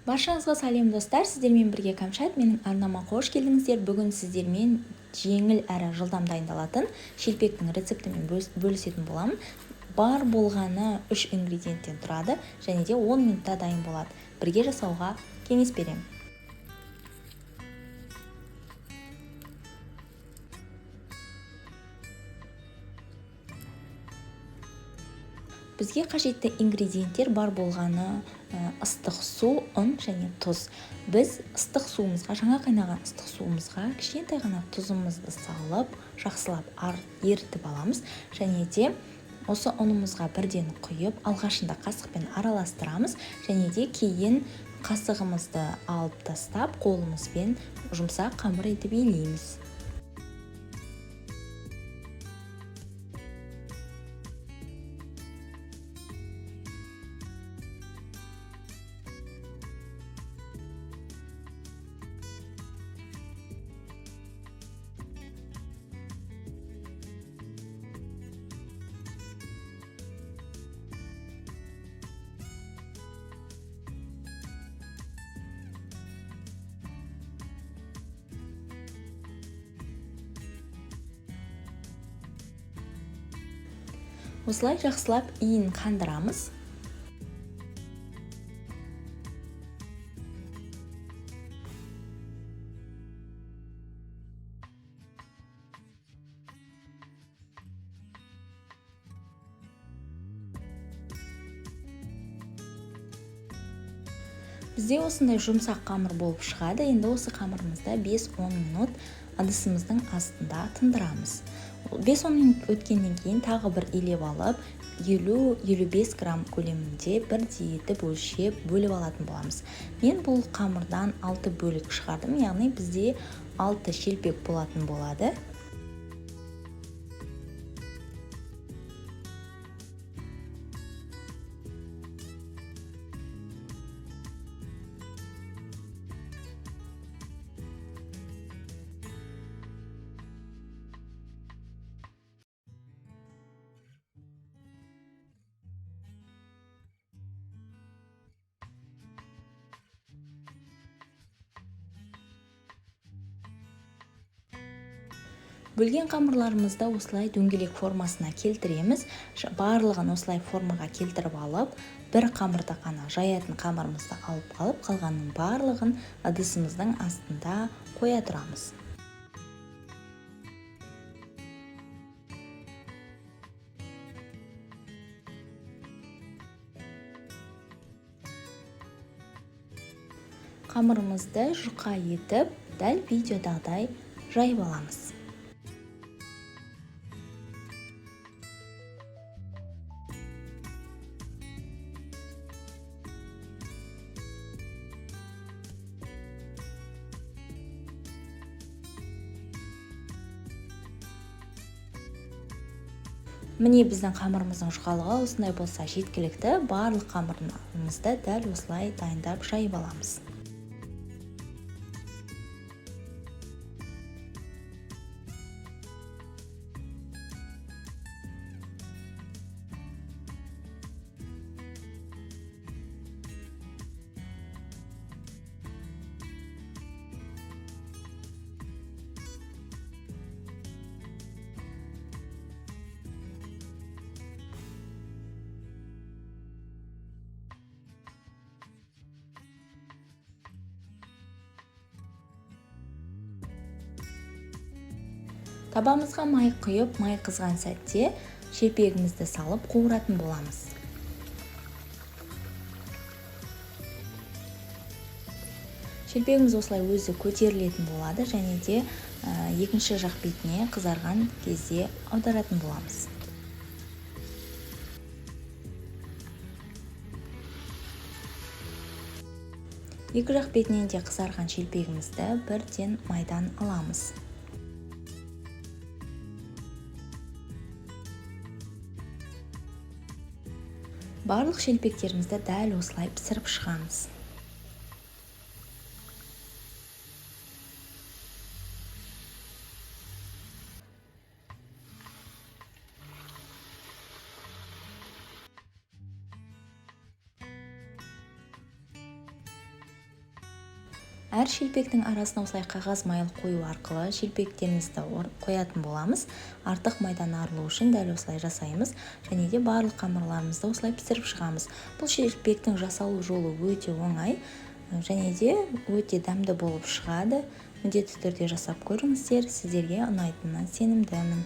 Баршаңызға сәлем достар, сіздермен бірге Кәмшат, менің арнама қош келдіңіздер. Бүгін сіздермен жеңіл әрі жылдам дайындалатын шелпектің рецептімен бөлісетін боламын. Бар болғаны 3 ингредиенттен тұрады және де 10 минутта дайын болады. Бірге жасауға кеңес беремін. Бізге қажетті ингредиенттер бар болғаны ыстық су, ұн және тұз. Біз ыстық суымызға, жаңа қайнаған ыстық суымызға кішкентай ғана тұзымызды салып, жақсылап ерітіп аламыз. Және де осы ұнымызға бірден құйып, алғашында қасықпен араластырамыз. Және де кейін қасығымызды алып тастап, қолымызбен жұмсақ қамыр етіп илейміз. Осылай жақсылап иін қандырамыз. Бізде осындай жұмсақ қамыр болып шығады. Енді осы қамырымызды 5-10 минут ыдысымыздың астында тындырамыз. 5-10 минут өткеннен кейін тағы бір илеп алып, 50-55 грамм көлемінде бірдей етіп өлшеп бөліп алатын боламыз. Мен бұл қамырдан 6 бөлік шығардым, яғни бізде 6 шелпек болатын болады. Бөлген қамырларымызды осылай дөңгелек формасына келтіреміз. Барлығын осылай формаға келтіріп алып, бір қамырды ғана жаятын қамырымызды алып қалып, қалғанның барлығын ыдысымыздың астында қоя тұрамыз. Қамырымызды жұқа етіп, дәл видеодағыдай жайып аламыз. Міне біздің қамырымыздың жұқалығы осындай болса жеткілікті. Барлық қамырымызды дәл осылай дайындап жайып аламыз. Табамызға май құйып, май қызған сәтте шелпегімізді салып қуыратын боламыз. Шелпегіміз осылай өзі көтерілетін болады және де екінші жақ бетіне қызарған кезде аударатын боламыз. Екі жақ бетінен де қызарған шелпегімізді бірден майдан аламыз. Барлық шелпектерімізді дәл осылай пісіріп шығамыз. Әр шелпектің арасына осылай қағаз майлы қою арқылы шелпектерімізді қоятын боламыз. Артық майдан арылу үшін дәл осылай жасаймыз, және де барлық қамырларымызды осылай пісіріп шығамыз. Бұл шелпектің жасалу жолы өте оңай, және де өте дәмді болып шығады. Міндетті түрде жасап көріңіздер, сіздерге ұнайтынына сенімдімін.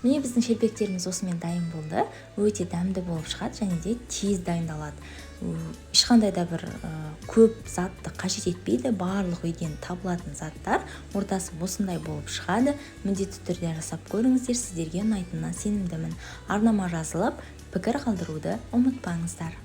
Міне біздің шелпектеріміз осымен дайын болды. Өте дәмді болып шығады, және де тез дайындалады. Ешқандай да бір көп затты қажет етпейді. Барлық үйден табылатын заттар ортасы осындай болып шығады. Міндетті түрде жасап көріңіздер, сіздерге ұнайтынына сенімдімін. Арнама жазылып, пікір қалдыруды ұмытпаңыздар.